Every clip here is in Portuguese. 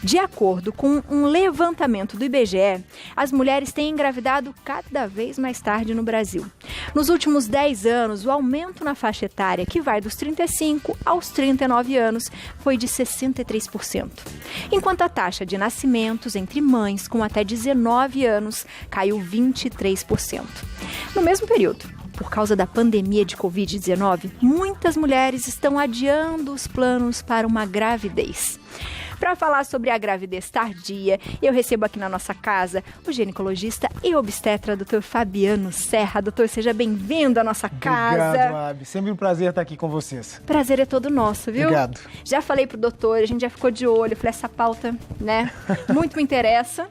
De acordo com um levantamento do IBGE, as mulheres têm engravidado cada vez mais tarde no Brasil. Nos últimos 10 anos, o aumento na faixa etária, que vai dos 35 aos 39 anos, foi de 63%. Enquanto a taxa de nascimentos entre mães com até 19 anos caiu 23%. No mesmo período, por causa da pandemia de Covid-19, muitas mulheres estão adiando os planos para uma gravidez. Para falar sobre a gravidez tardia, eu recebo aqui na nossa casa o ginecologista e obstetra, Dr. Fabiano Serra. Doutor, seja bem-vindo à nossa casa. Obrigado, Abi. Sempre um prazer estar aqui com vocês. Prazer é todo nosso, viu? Obrigado. Já falei pro doutor, a gente já ficou de olho. Falei, essa pauta, né, muito me interessa.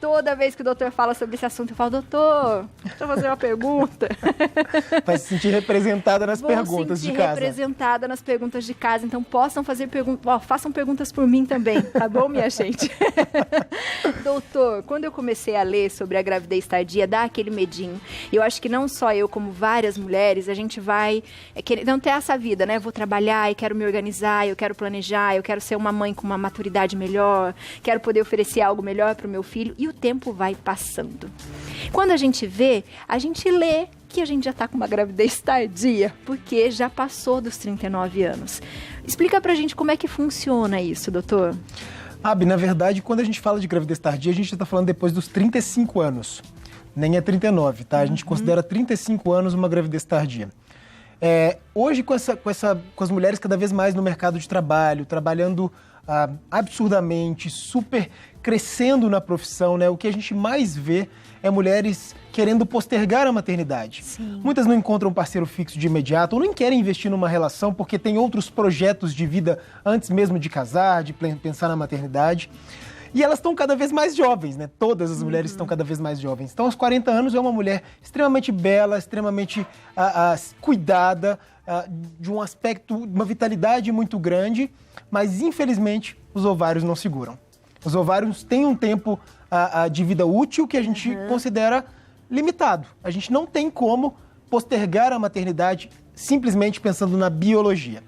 Toda vez que o doutor fala sobre esse assunto, eu falo, doutor, deixa eu fazer uma pergunta. Vai se sentir representada nas perguntas de casa. Representada nas perguntas de casa. Então, possam fazer perguntas, façam perguntas por mim também, tá bom, minha gente? Doutor, quando eu comecei a ler sobre a gravidez tardia, dá aquele medinho. Eu acho que não só eu, como várias mulheres, a gente vai não ter essa vida, né? Vou trabalhar e quero me organizar, eu quero planejar, eu quero ser uma mãe com uma maturidade melhor, quero poder oferecer algo melhor para o meu filho, e o tempo vai passando. Quando a gente vê, a gente lê que a gente já está com uma gravidez tardia, porque já passou dos 39 anos. Explica pra gente como é que funciona isso, doutor. Abi, na verdade, quando a gente fala de gravidez tardia, a gente está falando depois dos 35 anos. Nem é 39, tá? A gente considera 35 anos uma gravidez tardia. Hoje, com as mulheres cada vez mais no mercado de trabalho, trabalhando absurdamente, super crescendo na profissão, né? O que a gente mais vê é mulheres querendo postergar a maternidade. Sim. Muitas não encontram um parceiro fixo de imediato ou nem querem investir numa relação porque tem outros projetos de vida antes mesmo de casar, de pensar na maternidade. E elas estão cada vez mais jovens, né? Todas as mulheres estão cada vez mais jovens. Então, aos 40 anos, é uma mulher extremamente bela, extremamente cuidada, de um aspecto, uma vitalidade muito grande, mas, infelizmente, os ovários não seguram. Os ovários têm um tempo de vida útil que a gente considera limitado. A gente não tem como postergar a maternidade simplesmente pensando na biologia.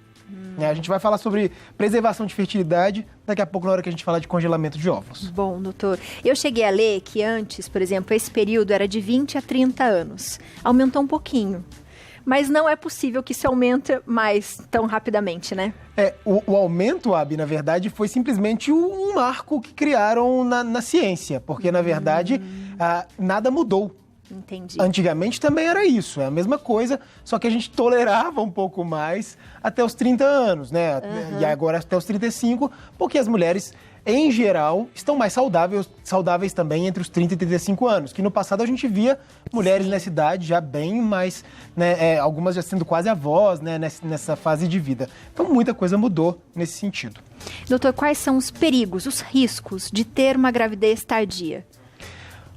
A gente vai falar sobre preservação de fertilidade daqui a pouco, na hora que a gente falar de congelamento de óvulos. Bom, doutor, eu cheguei a ler que antes, por exemplo, esse período era de 20 a 30 anos. Aumentou um pouquinho. Mas não é possível que isso aumente mais tão rapidamente, né? O aumento, Abi, na verdade, foi simplesmente um marco que criaram na ciência. Porque, na verdade, nada mudou. Entendi. Antigamente também era isso, é a mesma coisa, só que a gente tolerava um pouco mais até os 30 anos, né? E agora até os 35, porque as mulheres, em geral, estão mais saudáveis também entre os 30 e 35 anos, que no passado a gente via mulheres nessa idade já bem mais, né, algumas já sendo quase avós, né, nessa fase de vida. Então muita coisa mudou nesse sentido. Doutor, quais são os perigos, os riscos de ter uma gravidez tardia?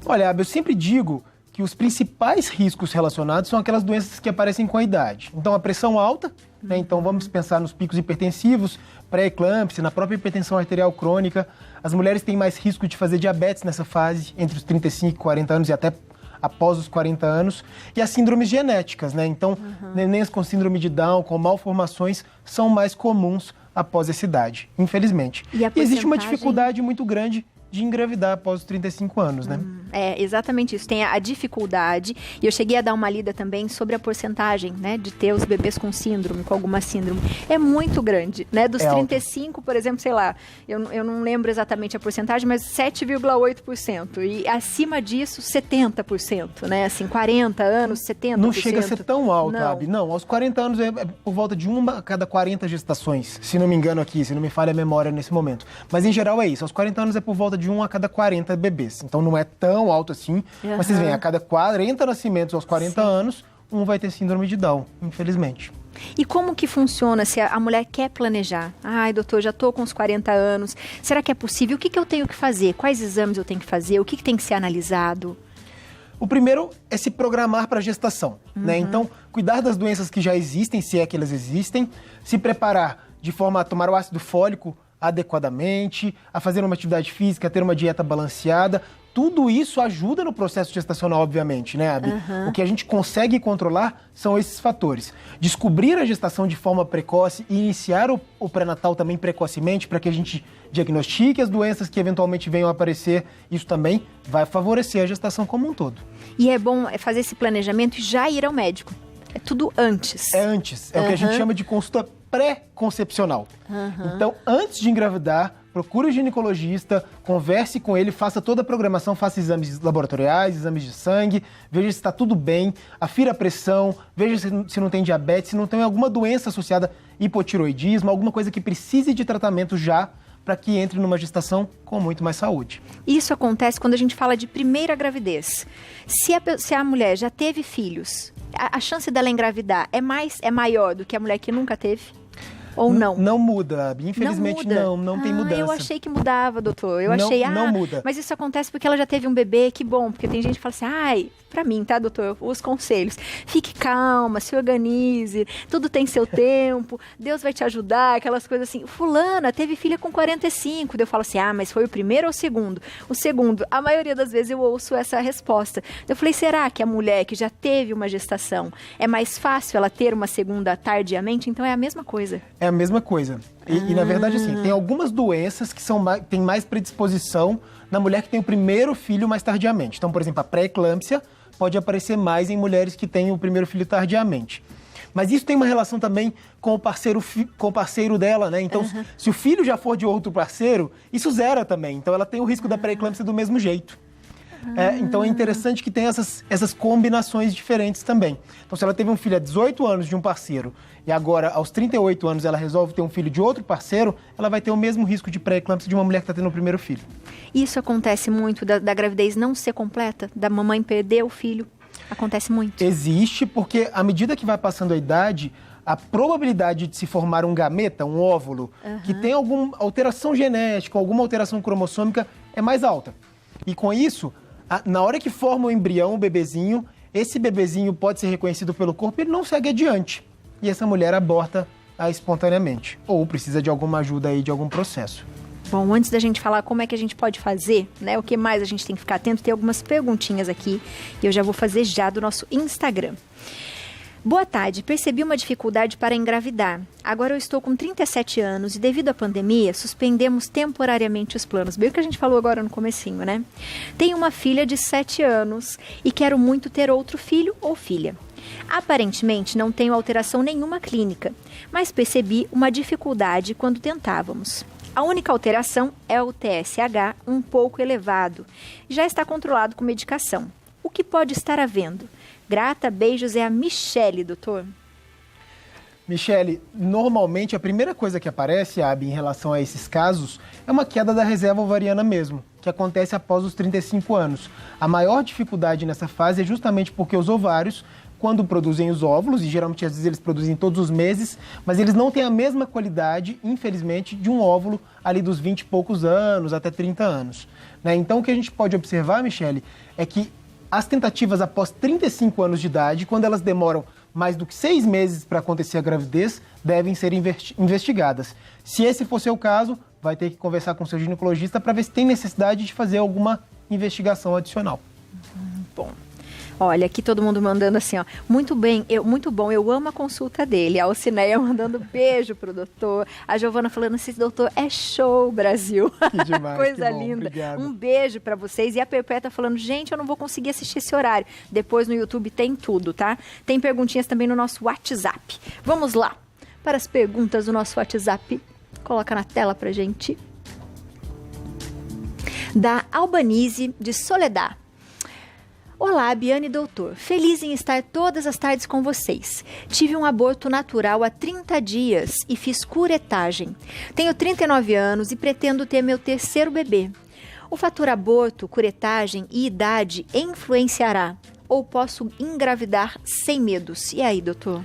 Olha, Abel, eu sempre digo que os principais riscos relacionados são aquelas doenças que aparecem com a idade. Então, a pressão alta, né? Então vamos pensar nos picos hipertensivos, pré-eclâmpsia, na própria hipertensão arterial crônica. As mulheres têm mais risco de fazer diabetes nessa fase, entre os 35 e 40 anos e até após os 40 anos. E as síndromes genéticas, né? Então, nenéns com síndrome de Down, com malformações, são mais comuns após essa idade, infelizmente. E existe uma dificuldade muito grande de engravidar após os 35 anos, né? É, exatamente isso. Tem a dificuldade, e eu cheguei a dar uma lida também sobre a porcentagem, né, de ter os bebês com síndrome, com alguma síndrome. É muito grande, né? Dos 35, por exemplo, sei lá, eu não lembro exatamente a porcentagem, mas 7,8%. E acima disso, 70%, né? Assim, 40 anos, 70%. Não chega a ser tão alto, Abi. Não, aos 40 anos é por volta de uma a cada 40 gestações, se não me engano aqui, se não me falha a memória nesse momento. Mas em geral é isso, aos 40 anos é por volta de 1 a cada 40 bebês. Então não é tão alto assim, mas vocês veem, a cada 40 nascimentos aos 40 anos, um vai ter síndrome de Down, infelizmente. E como que funciona se a mulher quer planejar? Ai, doutor, já tô com uns 40 anos, será que é possível? O que eu tenho que fazer? Quais exames eu tenho que fazer? O que tem que ser analisado? O primeiro é se programar para a gestação, né? Então, cuidar das doenças que já existem, se é que elas existem, se preparar de forma a tomar o ácido fólico adequadamente, a fazer uma atividade física, a ter uma dieta balanceada. Tudo isso ajuda no processo gestacional, obviamente, né, Abi? O que a gente consegue controlar são esses fatores. Descobrir a gestação de forma precoce e iniciar o pré-natal também precocemente para que a gente diagnostique as doenças que eventualmente venham a aparecer. Isso também vai favorecer a gestação como um todo. E é bom fazer esse planejamento e já ir ao médico. É tudo antes. É antes. É o que a gente chama de consulta pré-concepcional. Então, antes de engravidar, procure o ginecologista, converse com ele, faça toda a programação, faça exames laboratoriais, exames de sangue, veja se está tudo bem, afira a pressão, veja se não tem diabetes, se não tem alguma doença associada, hipotiroidismo, alguma coisa que precise de tratamento já, para que entre numa gestação com muito mais saúde. Isso acontece quando a gente fala de primeira gravidez. Se a mulher já teve filhos, a chance dela engravidar é maior do que a mulher que nunca teve? Ou não? Não muda, Abi. Infelizmente não tem mudança. Eu achei que mudava, doutor. Não muda. Mas isso acontece porque ela já teve um bebê, que bom. Porque tem gente que fala assim, pra mim, tá, doutor? Os conselhos. Fique calma, se organize, tudo tem seu tempo, Deus vai te ajudar, aquelas coisas assim. Fulana teve filha com 45. Daí eu falo assim, mas foi o primeiro ou o segundo? O segundo. A maioria das vezes eu ouço essa resposta. Eu falei, será que a mulher que já teve uma gestação, é mais fácil ela ter uma segunda tardiamente? Então é a mesma coisa. É a mesma coisa. E na verdade, assim, tem algumas doenças que têm mais predisposição na mulher que tem o primeiro filho mais tardiamente. Então, por exemplo, a pré-eclâmpsia pode aparecer mais em mulheres que têm o primeiro filho tardiamente. Mas isso tem uma relação também com o parceiro dela, né? Então, se o filho já for de outro parceiro, isso zera também. Então, ela tem o risco da pré-eclâmpsia do mesmo jeito. Então, é interessante que tem essas combinações diferentes também. Então, se ela teve um filho há 18 anos de um parceiro e agora, aos 38 anos, ela resolve ter um filho de outro parceiro, ela vai ter o mesmo risco de pré-eclâmpsia de uma mulher que está tendo o primeiro filho. Isso acontece muito da gravidez não ser completa? Da mamãe perder o filho? Acontece muito? Existe, porque à medida que vai passando a idade, a probabilidade de se formar um gameta, um óvulo, que tem alguma alteração genética, alguma alteração cromossômica, é mais alta. E com isso, na hora que forma o embrião, o bebezinho, esse bebezinho pode ser reconhecido pelo corpo e ele não segue adiante. E essa mulher aborta espontaneamente. Ou precisa de alguma ajuda aí, de algum processo. Bom, antes da gente falar como é que a gente pode fazer, né? O que mais a gente tem que ficar atento, tem algumas perguntinhas aqui. E eu já vou fazer já do nosso Instagram. Boa tarde, percebi uma dificuldade para engravidar. Agora eu estou com 37 anos e devido à pandemia, suspendemos temporariamente os planos. Bem o que a gente falou agora no comecinho, né? Tenho uma filha de 7 anos e quero muito ter outro filho ou filha. Aparentemente não tenho alteração nenhuma clínica, mas percebi uma dificuldade quando tentávamos. A única alteração é o TSH um pouco elevado. Já está controlado com medicação. O que pode estar havendo? Grata, beijos, é a Michele, doutor. Michele, normalmente a primeira coisa que aparece, Abi, em relação a esses casos, é uma queda da reserva ovariana mesmo, que acontece após os 35 anos. A maior dificuldade nessa fase é justamente porque os ovários, quando produzem os óvulos, e geralmente às vezes eles produzem todos os meses, mas eles não têm a mesma qualidade, infelizmente, de um óvulo ali dos 20 e poucos anos até 30 anos. Né? Então o que a gente pode observar, Michele, é que as tentativas após 35 anos de idade, quando elas demoram mais do que 6 meses para acontecer a gravidez, devem ser investigadas. Se esse for seu caso, vai ter que conversar com o seu ginecologista para ver se tem necessidade de fazer alguma investigação adicional. Bom. Olha, aqui todo mundo mandando assim, ó, muito bom, eu amo a consulta dele. A Alcineia mandando beijo pro doutor. A Giovana falando assim, doutor, é show, Brasil. Que demais, coisa que bom, linda. obrigado. Um beijo pra vocês. E a Perpétua falando, gente, eu não vou conseguir assistir esse horário. Depois no YouTube tem tudo, tá? Tem perguntinhas também no nosso WhatsApp. Vamos lá para as perguntas do nosso WhatsApp. Coloca na tela pra gente. Da Albanise de Soledad. Olá, Biane e doutor. Feliz em estar todas as tardes com vocês. Tive um aborto natural há 30 dias e fiz curetagem. Tenho 39 anos e pretendo ter meu terceiro bebê. O fator aborto, curetagem e idade influenciará? Ou posso engravidar sem medos? E aí, doutor?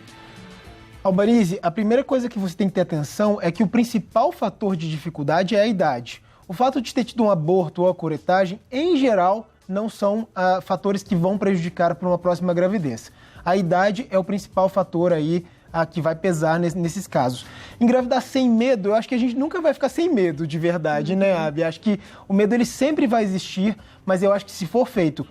Albanise, a primeira coisa que você tem que ter atenção é que o principal fator de dificuldade é a idade. O fato de ter tido um aborto ou a curetagem, em geral, não são fatores que vão prejudicar para uma próxima gravidez. A idade é o principal fator aí a que vai pesar nesses casos. Engravidar sem medo, eu acho que a gente nunca vai ficar sem medo de verdade, né, Abi? Acho que o medo ele sempre vai existir, mas eu acho que se for feito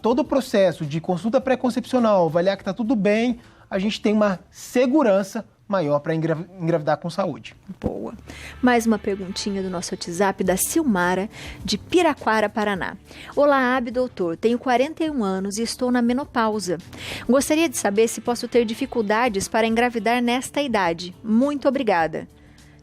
todo o processo de consulta pré-concepcional, avaliar que está tudo bem, a gente tem uma segurança maior para engravidar com saúde. Boa. Mais uma perguntinha do nosso WhatsApp da Silmara, de Piraquara, Paraná. Olá, Abi, doutor. Tenho 41 anos e estou na menopausa. Gostaria de saber se posso ter dificuldades para engravidar nesta idade. Muito obrigada.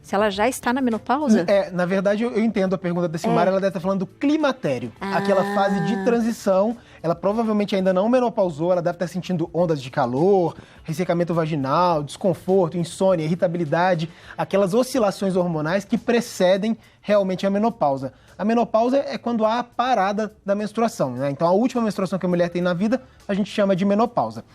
Se ela já está na menopausa? Na verdade, eu entendo a pergunta da Silmara, ela deve estar falando do climatério. Aquela fase de transição, ela provavelmente ainda não menopausou, ela deve estar sentindo ondas de calor, ressecamento vaginal, desconforto, insônia, irritabilidade, aquelas oscilações hormonais que precedem realmente a menopausa. A menopausa é quando há a parada da menstruação, né? Então, a última menstruação que a mulher tem na vida, a gente chama de menopausa.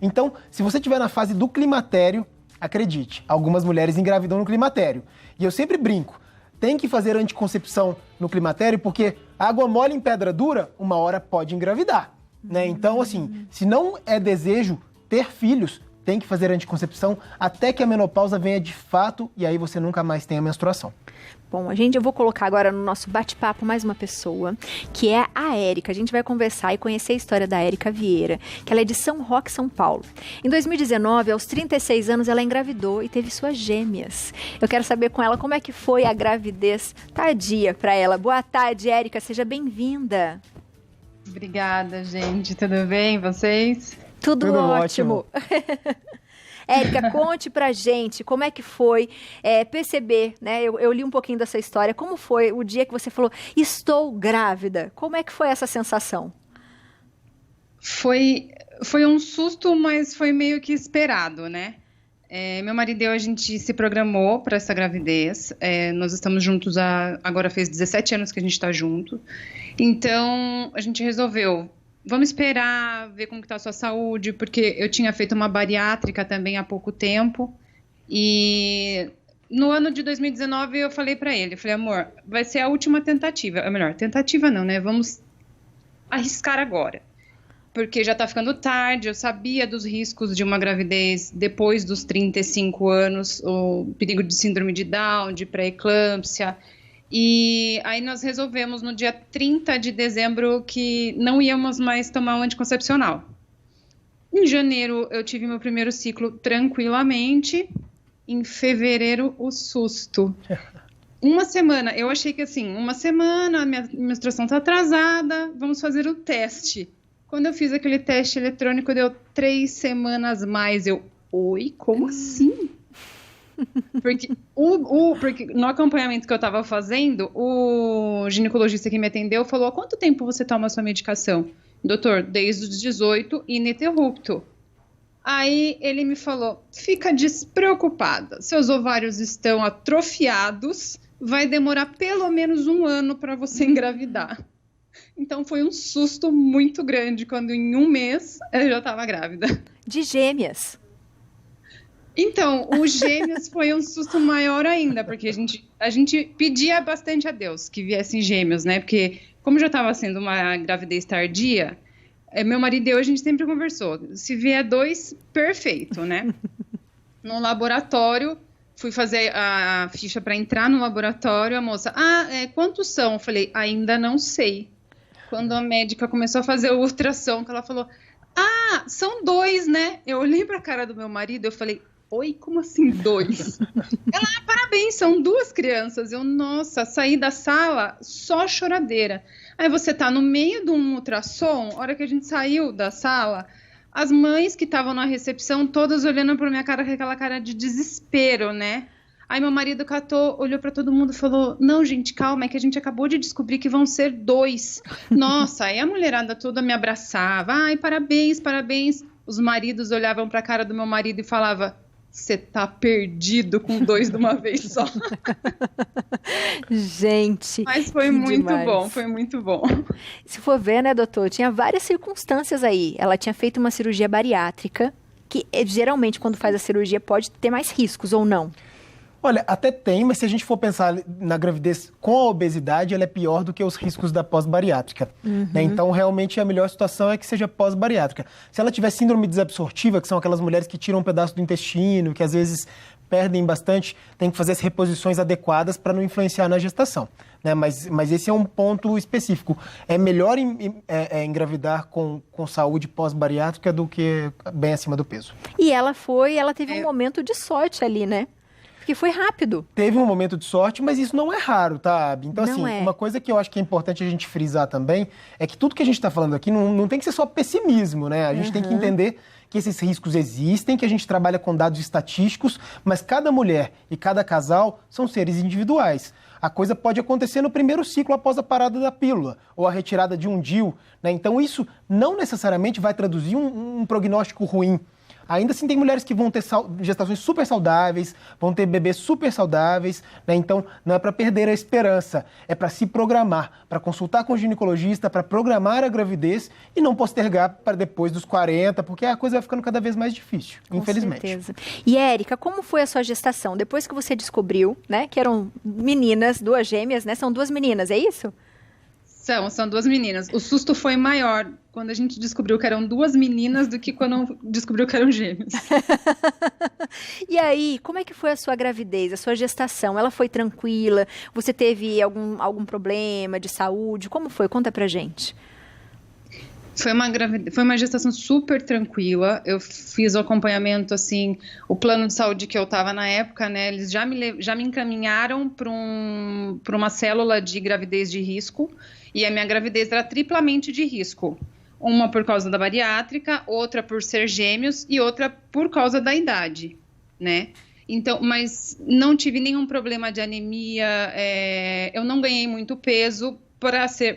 Então, se você estiver na fase do climatério, acredite, algumas mulheres engravidam no climatério. E eu sempre brinco, tem que fazer anticoncepção no climatério porque água mole em pedra dura, uma hora pode engravidar, né? Então, assim, se não é desejo ter filhos, tem que fazer anticoncepção até que a menopausa venha de fato e aí você nunca mais tenha menstruação. Bom, eu vou colocar agora no nosso bate-papo mais uma pessoa, que é a Érica. A gente vai conversar e conhecer a história da Érica Vieira, que ela é de São Roque, São Paulo. Em 2019, aos 36 anos, ela engravidou e teve suas gêmeas. Eu quero saber com ela como é que foi a gravidez tardia para ela. Boa tarde, Érica, seja bem-vinda. Obrigada, gente. Tudo bem, vocês? Tudo ótimo. Érica, conte pra gente como é que foi perceber, né? Eu li um pouquinho dessa história. Como foi o dia que você falou, estou grávida? Como é que foi essa sensação? Foi um susto, mas foi meio que esperado, né? Meu marido e eu, a gente se programou para essa gravidez. Nós estamos juntos agora fez 17 anos que a gente está junto. Então, a gente resolveu... Vamos esperar, ver como está a sua saúde, porque eu tinha feito uma bariátrica também há pouco tempo. E no ano de 2019 eu falei para ele, amor, vai ser a última tentativa. Ou melhor, tentativa não, né? Vamos arriscar agora. Porque já está ficando tarde, eu sabia dos riscos de uma gravidez depois dos 35 anos, o perigo de síndrome de Down, de pré-eclâmpsia. E aí nós resolvemos no dia 30 de dezembro que não íamos mais tomar o anticoncepcional. Em janeiro eu tive meu primeiro ciclo tranquilamente. Em fevereiro, o susto. Uma semana, eu achei que assim, uma semana, a minha menstruação está atrasada, vamos fazer o teste. Quando eu fiz aquele teste eletrônico, deu 3 semanas mais. Oi, como assim? Porque, porque no acompanhamento que eu estava fazendo, o ginecologista que me atendeu falou: há quanto tempo você toma a sua medicação? Doutor, desde os 18, ininterrupto. Aí ele me falou: fica despreocupada, seus ovários estão atrofiados, vai demorar pelo menos 1 ano para você engravidar. Então foi um susto muito grande quando em 1 mês eu já estava grávida. De gêmeas. Então, os gêmeos foi um susto maior ainda, porque a gente pedia bastante a Deus que viessem gêmeos, né? Porque como já estava sendo uma gravidez tardia, meu marido e eu, a gente sempre conversou. Se vier 2, perfeito, né? No laboratório, fui fazer a ficha para entrar no laboratório, a moça, quantos são? Eu falei, ainda não sei. Quando a médica começou a fazer o ultrassom, que ela falou, são 2, né? Eu olhei para a cara do meu marido, eu falei, oi, como assim 2? Ela, parabéns, são 2 crianças. Eu, nossa, saí da sala, só choradeira. Aí você tá no meio de um ultrassom, a hora que a gente saiu da sala, as mães que estavam na recepção, todas olhando pra minha cara com aquela cara de desespero, né? Aí meu marido catou, olhou pra todo mundo e falou, não, gente, calma, é que a gente acabou de descobrir que vão ser 2. Nossa, aí a mulherada toda me abraçava, ai, parabéns, parabéns. Os maridos olhavam pra cara do meu marido e falavam, você tá perdido com 2 de uma vez só. Gente. Mas foi muito bom, foi muito bom. Se for ver, né, doutor, tinha várias circunstâncias aí. Ela tinha feito uma cirurgia bariátrica, que geralmente quando faz a cirurgia pode ter mais riscos ou não? Olha, até tem, mas se a gente for pensar na gravidez com a obesidade, ela é pior do que os riscos da pós-bariátrica. Né? Então, realmente, a melhor situação é que seja pós-bariátrica. Se ela tiver síndrome desabsortiva, que são aquelas mulheres que tiram um pedaço do intestino, que às vezes perdem bastante, tem que fazer as reposições adequadas para não influenciar na gestação. Né? Mas esse é um ponto específico. É melhor engravidar com saúde pós-bariátrica do que bem acima do peso. E ela teve um momento de sorte ali, né? Porque foi rápido. Teve um momento de sorte, mas isso não é raro, tá, Abi? Então, uma coisa que eu acho que é importante a gente frisar também é que tudo que a gente está falando aqui não tem que ser só pessimismo, né? A gente tem que entender que esses riscos existem, que a gente trabalha com dados estatísticos, mas cada mulher e cada casal são seres individuais. A coisa pode acontecer no primeiro ciclo após a parada da pílula ou a retirada de um DIU, né? Então, isso não necessariamente vai traduzir um prognóstico ruim. Ainda assim, tem mulheres que vão ter gestações super saudáveis, vão ter bebês super saudáveis, né? Então, não é para perder a esperança, é para se programar, para consultar com o ginecologista, para programar a gravidez e não postergar para depois dos 40, porque a coisa vai ficando cada vez mais difícil, infelizmente. Com certeza. E, Érica, como foi a sua gestação? Depois que você descobriu, né, que eram meninas, 2 gêmeas, né? São 2 meninas, é isso? São 2 meninas. O susto foi maior quando a gente descobriu que eram 2 meninas do que quando descobriu que eram gêmeos. E aí, como é que foi a sua gravidez, a sua gestação? Ela foi tranquila? Você teve algum problema de saúde? Como foi? Conta pra gente. Foi uma gestação super tranquila. Eu fiz o acompanhamento, assim, o plano de saúde que eu estava na época, né? Eles já me encaminharam para uma célula de gravidez de risco. E a minha gravidez era triplamente de risco. Uma por causa da bariátrica, outra por ser gêmeos e outra por causa da idade, né? Então, mas não tive nenhum problema de anemia, eu não ganhei muito peso.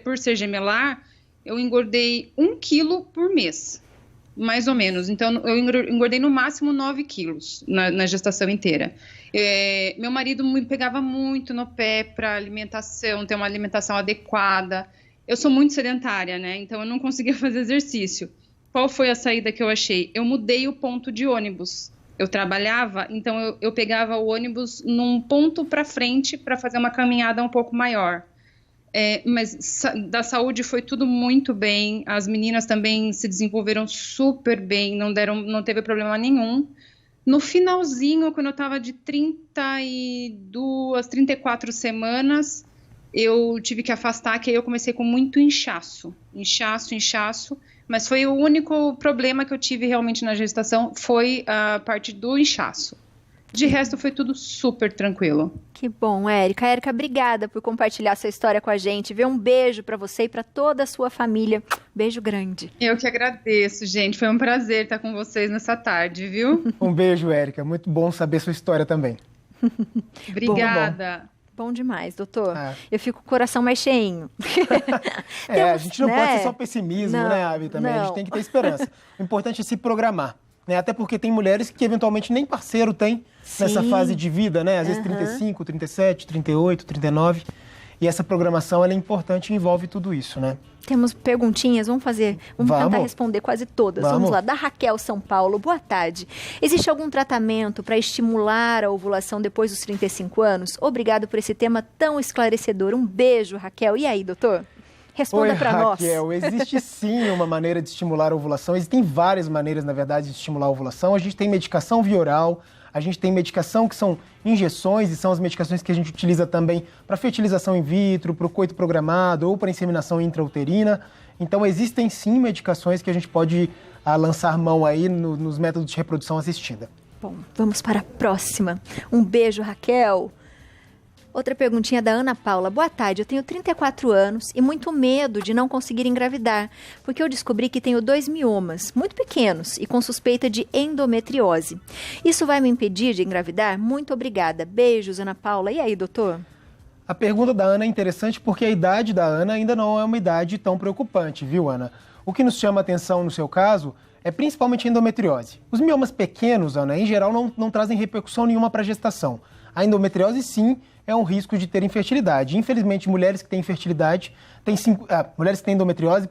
Por ser gemelar, eu engordei 1 quilo por mês, mais ou menos. Então, eu engordei no máximo 9 quilos na gestação inteira. Meu marido me pegava muito no pé para alimentação, ter uma alimentação adequada. Eu sou muito sedentária, né? Então, eu não conseguia fazer exercício. Qual foi a saída que eu achei? Eu mudei o ponto de ônibus. Eu trabalhava, então eu pegava o ônibus num ponto para frente para fazer uma caminhada um pouco maior. Mas da saúde foi tudo muito bem. As meninas também se desenvolveram super bem, não teve problema nenhum. No finalzinho, quando eu estava de 32, 34 semanas, eu tive que afastar, que aí eu comecei com muito inchaço, mas foi o único problema que eu tive realmente na gestação, foi a parte do inchaço. De resto, foi tudo super tranquilo. Que bom, Érica. Érica, obrigada por compartilhar sua história com a gente. Um beijo para você e para toda a sua família. Beijo grande. Eu que agradeço, gente. Foi um prazer estar com vocês nessa tarde, viu? Um beijo, Érica. Muito bom saber sua história também. Obrigada. Bom demais, doutor. Eu fico com o coração mais cheinho. A gente não pode ser só pessimismo, né, Abi, também. A gente tem que ter esperança. O importante é se programar. Né? Até porque tem mulheres que eventualmente nem parceiro tem nessa fase de vida, né? Às vezes 35, 37, 38, 39. E essa programação ela é importante e envolve tudo isso, né? Temos perguntinhas, vamos tentar responder quase todas. Vamos lá, da Raquel São Paulo, boa tarde. Existe algum tratamento para estimular a ovulação depois dos 35 anos? Obrigado por esse tema tão esclarecedor. Um beijo, Raquel. E aí, doutor? Responda para nós. Raquel, existe sim uma maneira de estimular a ovulação. Existem várias maneiras, na verdade, de estimular a ovulação. A gente tem medicação via oral, a gente tem medicação que são injeções, e são as medicações que a gente utiliza também para fertilização in vitro, para o coito programado ou para inseminação intrauterina. Então, existem sim medicações que a gente pode lançar mão aí nos métodos de reprodução assistida. Bom, vamos para a próxima. Um beijo, Raquel. Outra perguntinha da Ana Paula. Boa tarde, eu tenho 34 anos e muito medo de não conseguir engravidar, porque eu descobri que tenho 2 miomas, muito pequenos e com suspeita de endometriose. Isso vai me impedir de engravidar? Muito obrigada. Beijos, Ana Paula. E aí, doutor? A pergunta da Ana é interessante porque a idade da Ana ainda não é uma idade tão preocupante, viu, Ana? O que nos chama a atenção no seu caso é principalmente a endometriose. Os miomas pequenos, Ana, em geral não trazem repercussão nenhuma para a gestação. A endometriose, sim, é um risco de ter infertilidade. Infelizmente, mulheres que têm infertilidade, mulheres que têm endometriose,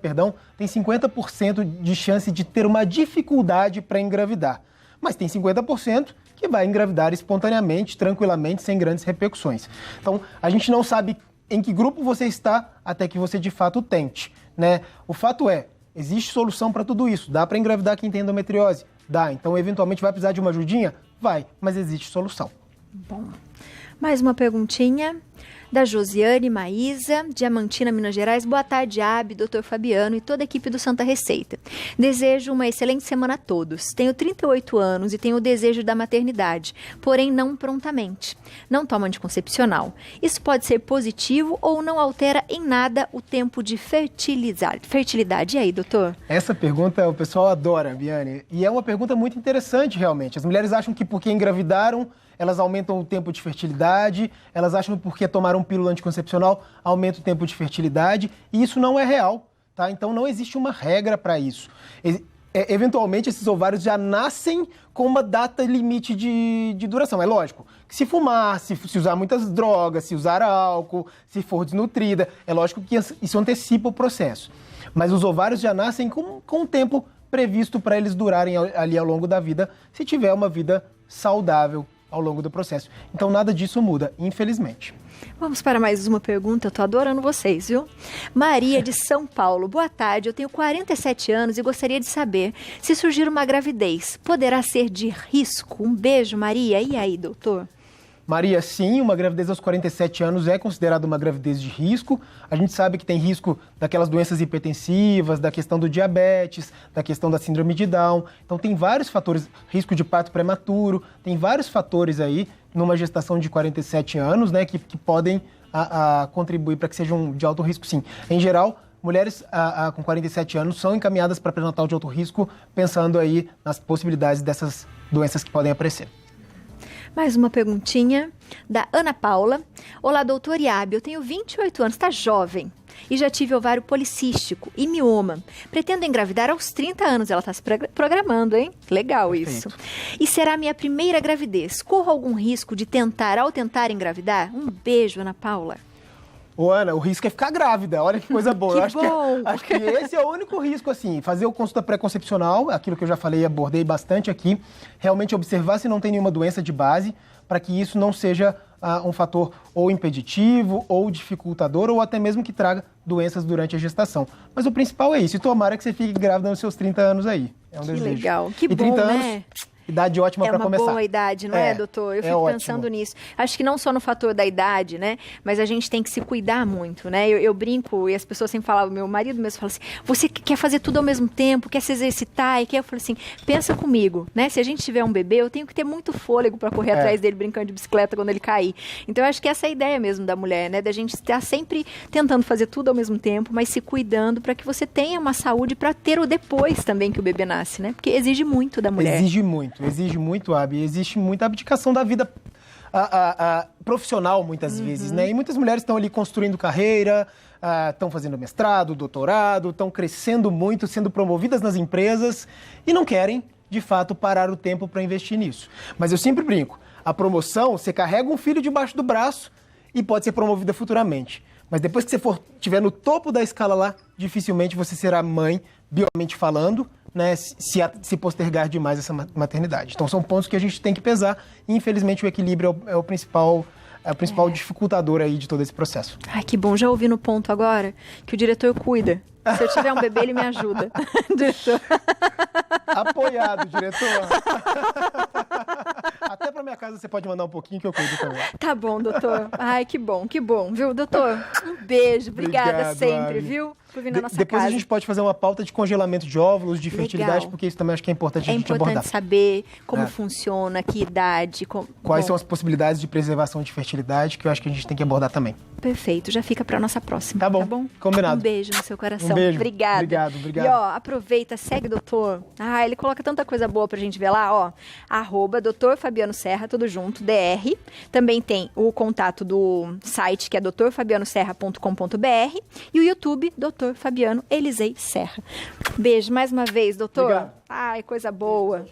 têm 50% de chance de ter uma dificuldade para engravidar. Mas tem 50% que vai engravidar espontaneamente, tranquilamente, sem grandes repercussões. Então, a gente não sabe em que grupo você está até que você de fato tente, né? O fato é, existe solução para tudo isso. Dá para engravidar quem tem endometriose? Dá. Então, eventualmente, vai precisar de uma ajudinha? Vai, mas existe solução. Bom, mais uma perguntinha da Josiane Maísa, Diamantina, Minas Gerais. Boa tarde, Abi, Dr. Fabiano e toda a equipe do Santa Receita. Desejo uma excelente semana a todos. Tenho 38 anos e tenho o desejo da maternidade, porém não prontamente. Não tomo anticoncepcional. Isso pode ser positivo ou não altera em nada o tempo de fertilidade. E aí, doutor? Essa pergunta o pessoal adora, Biane. E é uma pergunta muito interessante, realmente. As mulheres acham que porque engravidaram, elas aumentam o tempo de fertilidade, elas acham que porque tomaram pílula anticoncepcional, aumenta o tempo de fertilidade, e isso não é real, tá? Então não existe uma regra para isso. Eventualmente, esses ovários já nascem com uma data limite de duração. É lógico que se fumar, se usar muitas drogas, se usar álcool, se for desnutrida, é lógico que isso antecipa o processo. Mas os ovários já nascem com um tempo previsto para eles durarem ali ao longo da vida, se tiver uma vida saudável ao longo do processo. Então, nada disso muda, infelizmente. Vamos para mais uma pergunta. Eu tô adorando vocês, viu? Maria de São Paulo. Boa tarde, eu tenho 47 anos e gostaria de saber se surgir uma gravidez, poderá ser de risco? Um beijo, Maria. E aí, doutor? Maria, sim, uma gravidez aos 47 anos é considerada uma gravidez de risco. A gente sabe que tem risco daquelas doenças hipertensivas, da questão do diabetes, da questão da síndrome de Down. Então tem vários fatores, risco de parto prematuro, tem vários fatores aí numa gestação de 47 anos, né, que podem contribuir para que sejam de alto risco, sim. Em geral, mulheres com 47 anos são encaminhadas para pré-natal de alto risco, pensando aí nas possibilidades dessas doenças que podem aparecer. Mais uma perguntinha da Ana Paula. Olá, doutor Iabe, eu tenho 28 anos, está jovem, e já tive ovário policístico e mioma. Pretendo engravidar aos 30 anos, ela está se programando, hein? Legal. Perfeito. Isso. E será a minha primeira gravidez. Corro algum risco de ao tentar engravidar? Um beijo, Ana Paula. Ô, Ana, o risco é ficar grávida, olha que coisa boa. Que bom. Acho que esse é o único risco, assim, fazer o consulta pré-concepcional, aquilo que eu já falei e abordei bastante aqui, realmente observar se não tem nenhuma doença de base, para que isso não seja um fator ou impeditivo, ou dificultador, ou até mesmo que traga doenças durante a gestação. Mas o principal é isso, e tomara que você fique grávida nos seus 30 anos aí. É um desejo. Que legal, que e 30 bom, anos, né? Idade ótima para começar. É uma boa idade, não é, doutor? Eu fico pensando nisso. Acho que não só no fator da idade, né? Mas a gente tem que se cuidar muito, né? Eu brinco e as pessoas sempre falavam, meu marido mesmo fala assim, você quer fazer tudo ao mesmo tempo, quer se exercitar, e quer... Eu falo assim, pensa comigo, né? Se a gente tiver um bebê, eu tenho que ter muito fôlego para correr atrás dele brincando de bicicleta quando ele cair. Então, eu acho que essa é a ideia mesmo da mulher, né? Da gente estar sempre tentando fazer tudo ao mesmo tempo, mas se cuidando para que você tenha uma saúde para ter o depois também que o bebê nasce, né? Porque exige muito da mulher. Exige muito, Abi. Existe muita abdicação da vida profissional, muitas vezes, né? E muitas mulheres estão ali construindo carreira, estão fazendo mestrado, doutorado, estão crescendo muito, sendo promovidas nas empresas e não querem, de fato, parar o tempo para investir nisso. Mas eu sempre brinco, a promoção, você carrega um filho debaixo do braço e pode ser promovida futuramente. Mas depois que você estiver no topo da escala lá, dificilmente você será mãe, biologicamente falando, né, se postergar demais essa maternidade. Então, são pontos que a gente tem que pesar e, infelizmente, o equilíbrio é o principal dificultador aí de todo esse processo. Ai, que bom. Já ouvi no ponto agora que o diretor cuida. Se eu tiver um bebê, ele me ajuda. Diretor. Apoiado, diretor. Até pra minha casa você pode mandar um pouquinho que eu cuido também. Tá bom, doutor. Ai, que bom, viu, doutor? Um beijo, obrigada. Obrigado, sempre, Abi. Viu? Por vir na nossa depois casa. A gente pode fazer uma pauta de congelamento de óvulos, de fertilidade, porque isso também acho que é importante a gente abordar. É importante saber como funciona, que idade... Quais são as possibilidades de preservação de fertilidade, que eu acho que a gente tem que abordar também. Perfeito, já fica pra nossa próxima. Tá bom? Combinado. Um beijo no seu coração. Um beijo. Obrigada. Obrigado. E ó, aproveita, segue o doutor. Ele coloca tanta coisa boa pra gente ver lá, ó. @Dr. Fabiano Serra, tudo junto, DR. Também tem o contato do site, que é drfabianoserra.com.br, e o YouTube, Dr. Fabiano Elisei Serra. Beijo mais uma vez, doutor. Obrigado. Ai, coisa boa.